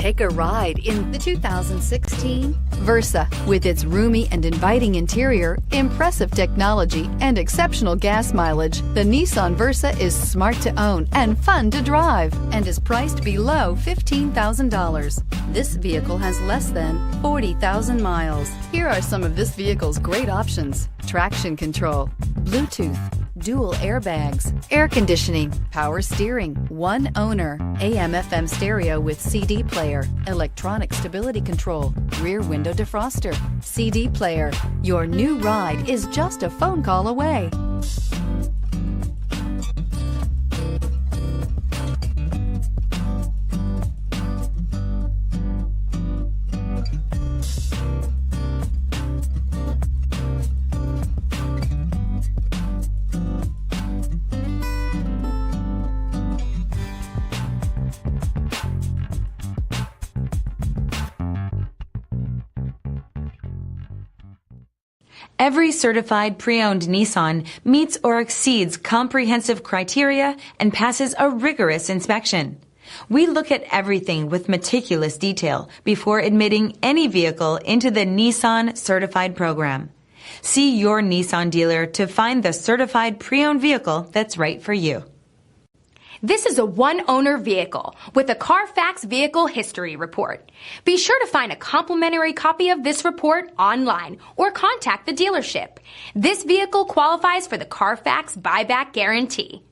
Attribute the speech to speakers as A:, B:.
A: Take a ride in the 2016 Versa. With its roomy and inviting interior, impressive technology, and exceptional gas mileage, the Nissan Versa is smart to own and fun to drive and is priced below $15,000. This vehicle has less than 40,000 miles. Here are some of this vehicle's great options: traction control, Bluetooth, dual airbags, air conditioning, power steering, one owner, AM/FM stereo with CD player, electronic stability control, rear window defroster, CD player. Your new ride is just a phone call away.
B: Every certified pre-owned Nissan meets or exceeds comprehensive criteria and passes a rigorous inspection. We look at everything with meticulous detail before admitting any vehicle into the Nissan Certified Program. See your Nissan dealer to find the certified pre-owned vehicle that's right for you.
C: This is a one-owner vehicle with a Carfax Vehicle History Report. Be sure to find a complimentary copy of this report online or contact the dealership. This vehicle qualifies for the Carfax Buyback Guarantee.